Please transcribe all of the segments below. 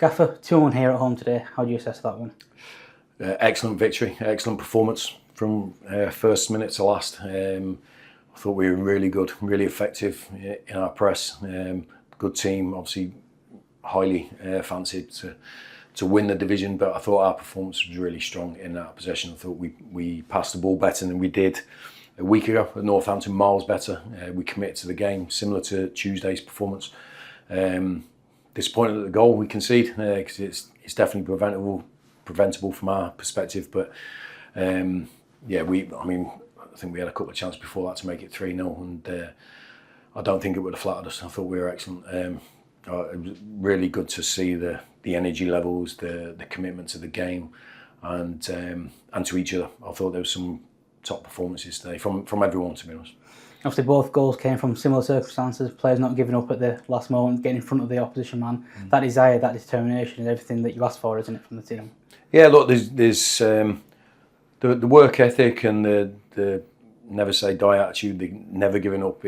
Gaffer, 2-1 here at home today. How do you assess that one? Excellent victory, excellent performance from first minute to last. I thought we were really good, really effective in our press. Good team, obviously highly fancied to win the division, but I thought our performance was really strong in that possession. I thought we passed the ball better than we did a week ago at Northampton, miles better. We committed to the game, similar to Tuesday's performance. Disappointed at the goal we concede, because it's definitely preventable from our perspective, but I think we had a couple of chances before that to make it 3-0, and I don't think it would have flattered us. I thought we were excellent. It was really good to see the energy levels, the commitment to the game, and to each other. I thought there was some top performances today from everyone, to be honest. Obviously, both goals came from similar circumstances. Players not giving up at the last moment, getting in front of the opposition man. That desire, that determination, is everything that you asked for, isn't it, from the team? Yeah, look, there's the work ethic and the never say die attitude, the never giving up.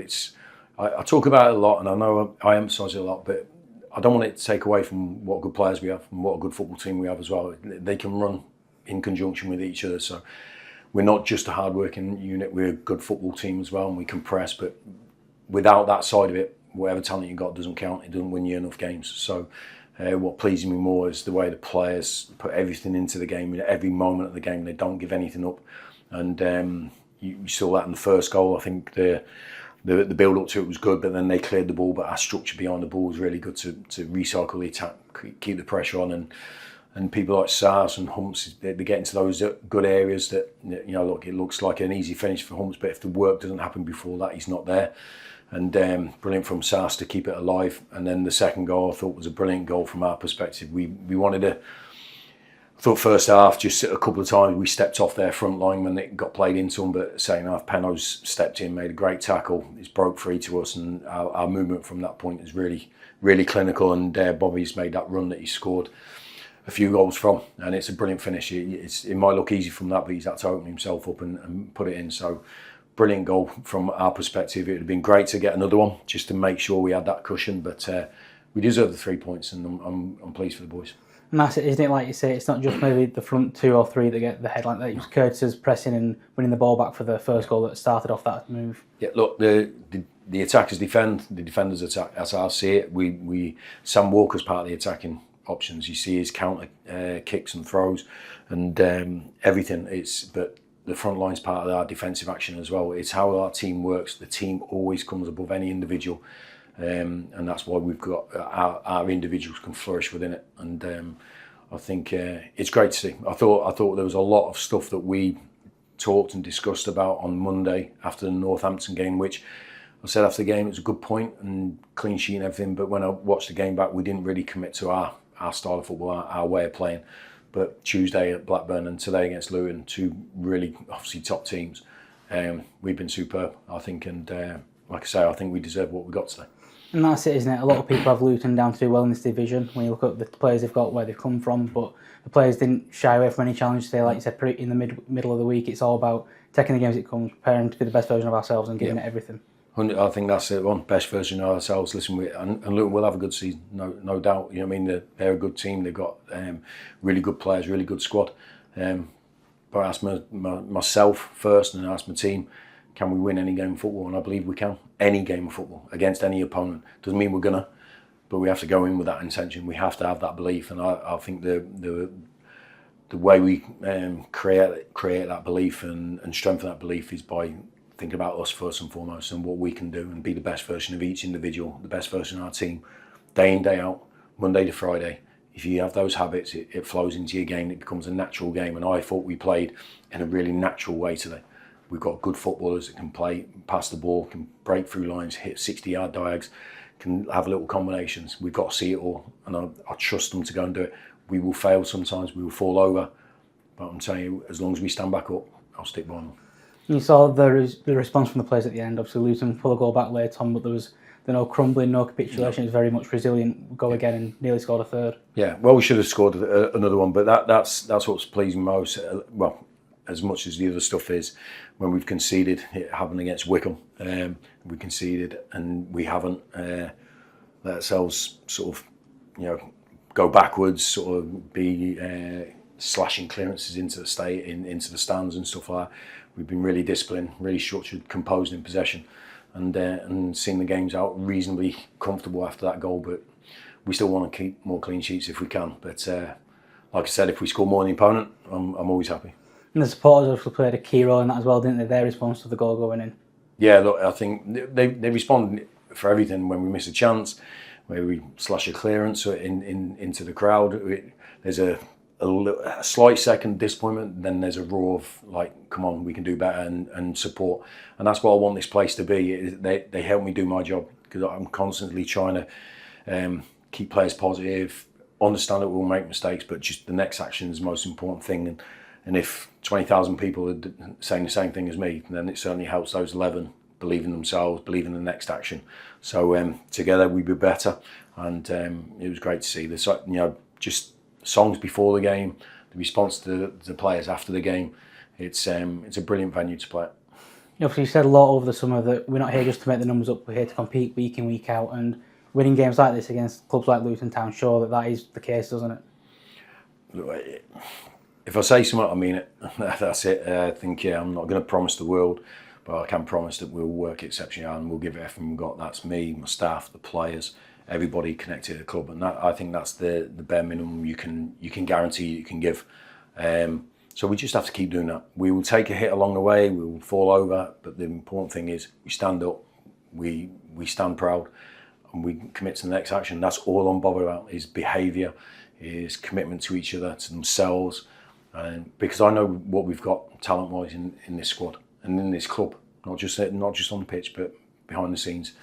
I talk about it a lot, and I know I emphasise it a lot, but I don't want it to take away from what good players we have and what a good football team we have as well. They can run in conjunction with each other, so we're not just a hard-working unit, we're a good football team as well, and we can press, but without that side of it, whatever talent you got doesn't count. It doesn't win you enough games. So what pleases me more is the way the players put everything into the game, in every moment of the game. They don't give anything up, and you saw that in the first goal. I think the build-up to it was good, but then they cleared the ball, but our structure behind the ball was really good to recycle the attack, keep the pressure on, and people like Sars and Humps, they get into those good areas that, look, it looks like an easy finish for Humps, but if the work doesn't happen before that, he's not there. And brilliant from Sars to keep it alive. And then the second goal I thought was a brilliant goal from our perspective. We wanted to, I thought first half, just a couple of times we stepped off their front line when it got played into them, but second half, Penno's stepped in, made a great tackle. It's broke free to us, and our movement from that point is really, really clinical, and Bobby's made that run that he scored a few goals from, and it's a brilliant finish. It might look easy from that, but he's had to open himself up and put it in. So brilliant goal from our perspective. It would have been great to get another one just to make sure we had that cushion, but we deserve the 3 points, and I'm pleased for the boys. And that's it, isn't it? Like you say, it's not just maybe the front 2 or 3 that get the headline. It was Curtis's pressing and winning the ball back for the first goal that started off that move. Yeah, look, the attackers defend, the defenders attack. That's how I see it. Sam Walker's part of the attacking options. You see his counter kicks and throws and everything. But the front line's part of our defensive action as well. It's how our team works. The team always comes above any individual, and that's why we've got our individuals can flourish within it. And I think it's great to see. I thought there was a lot of stuff that we talked and discussed about on Monday after the Northampton game, which I said after the game it was a good point and clean sheet and everything, but when I watched the game back, we didn't really commit to our style of football, our way of playing. But Tuesday at Blackburn and today against Luton, 2 really obviously top teams, we've been superb, I think, and like I say, I think we deserve what we got today. And that's it, isn't it? A lot of people have Luton down to do well in this division when you look at the players they've got, where they've come from, but the players didn't shy away from any challenge today. Like you said, in the middle of the week, it's all about taking the game as it comes, preparing to be the best version of ourselves and giving it everything. I think that's it, one best version of ourselves. Listen, and Luton will have a good season, no doubt. You know what I mean? They're a good team. They've got really good players, really good squad. But I asked myself first, and I asked my team, can we win any game of football? And I believe we can. Any game of football against any opponent. Doesn't mean we're gonna, but we have to go in with that intention. We have to have that belief, and I think the way we create that belief and strengthen that belief is by thinking about us first and foremost and what we can do and be the best version of each individual, the best version of our team, day in, day out, Monday to Friday. If you have those habits, it flows into your game. It becomes a natural game, and I thought we played in a really natural way today. We've got good footballers that can play, pass the ball, can break through lines, hit 60-yard diags, can have little combinations. We've got to see it all, and I trust them to go and do it. We will fail sometimes, we will fall over, but I'm telling you, as long as we stand back up, I'll stick by them. You saw the response from the players at the end. Obviously, Luton pulled a goal back late on, but there was no crumbling, no capitulation. It was very much resilient. Go again and nearly scored a third. Yeah, well, we should have scored another one, but that's what's pleasing most. Well, as much as the other stuff is, when we've conceded, it happened against Wycombe. We conceded, and we haven't let ourselves sort of, go backwards, sort of be slashing clearances into the stands and stuff like that. We've been really disciplined, really structured, composed in possession, and seeing the games out reasonably comfortable after that goal. But we still want to keep more clean sheets if we can. But like I said, if we score more than the opponent, I'm always happy. And the supporters also played a key role in that as well, didn't they? Their response to the goal going in. Yeah, look, I think they respond for everything. When we miss a chance, where we slash a clearance into the crowd, there's a slight second disappointment, then there's a roar of like, come on, we can do better, and support. And that's what I want this place to be. They help me do my job, because I'm constantly trying to keep players positive, understand that we'll make mistakes, but just the next action is the most important thing. And if 20,000 people are saying the same thing as me, then it certainly helps those 11 believe in themselves, believe in the next action. So together we'd be better. And it was great to see this, just songs before the game, the response to the players after the game. It's a brilliant venue to play at. Obviously, you said a lot over the summer that we're not here just to make the numbers up, we're here to compete week in, week out, and winning games like this against clubs like Luton Town show that is the case, doesn't it? If I say something, I mean it. That's it. I think, I'm not going to promise the world, but I can promise that we'll work exceptionally hard and we'll give it everything we've got. That's me, my staff, the players, everybody connected to the club, and I think that's the bare minimum you can guarantee you can give. So we just have to keep doing that. We will take a hit along the way, we will fall over, but the important thing is we stand up, we stand proud, and we commit to the next action. That's all I'm bothered about, is behaviour, is commitment to each other, to themselves. And because I know what we've got talent-wise in this squad and in this club, not just on the pitch, but behind the scenes.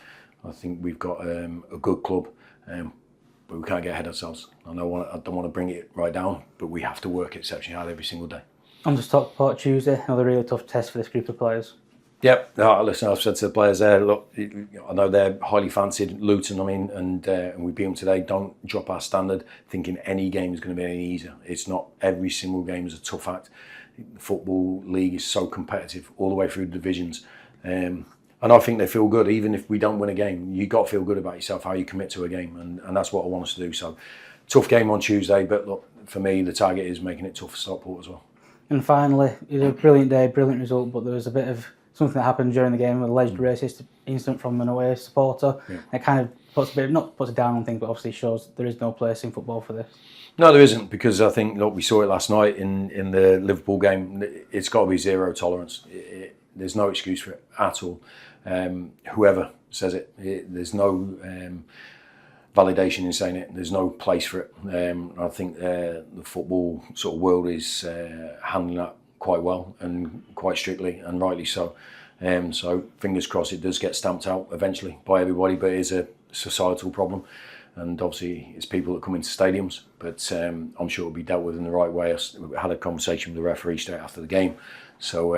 I think we've got a good club, but we can't get ahead of ourselves. I don't want to bring it right down, but we have to work exceptionally hard every single day. On to Stockport Tuesday, another really tough test for this group of players. Yep. No, listen, I've said to the players there, look, I know they're highly fancied, Luton, and we beat them today. Don't drop our standard thinking any game is going to be any easier. It's not. Every single game is a tough act. The Football League is so competitive all the way through the divisions. And I think they feel good, even if we don't win a game. You've got to feel good about yourself, how you commit to a game, and that's what I want us to do. So, tough game on Tuesday, but look, for me, the target is making it tough for Stockport as well. And finally, it was a brilliant day, brilliant result, but there was a bit of something that happened during the game, with alleged racist incident from an away supporter. Yeah. It kind of puts it down on things, but obviously shows there is no place in football for this. No, there isn't, because I think, look, we saw it last night in the Liverpool game. It's got to be zero tolerance. There's no excuse for it at all. Whoever says it, there's no validation in saying it. There's no place for it. I think the football sort of world is handling that quite well and quite strictly, and rightly so. So fingers crossed it does get stamped out eventually by everybody, but it is a societal problem, and obviously it's people that come into stadiums, but I'm sure it'll be dealt with in the right way. I had a conversation with the referee straight after the game, so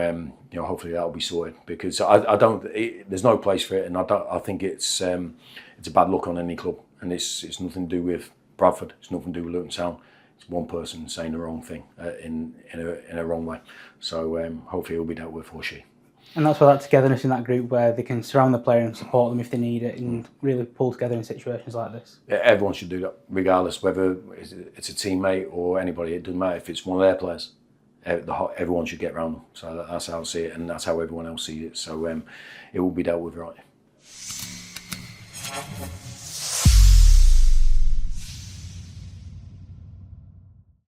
hopefully that'll be sorted, because there's no place for it, and I think it's a bad look on any club, and it's nothing to do with Bradford, it's nothing to do with Luton Town. It's one person saying the wrong thing in a wrong way. So hopefully it'll be dealt with, or she. And that's where that togetherness in that group, where they can surround the player and support them if they need it, and really pull together in situations like this. Yeah, everyone should do that, regardless whether it's a teammate or anybody. It doesn't matter if it's one of their players. Everyone should get around them. So that's how I see it, and that's how everyone else sees it. So it will be dealt with right.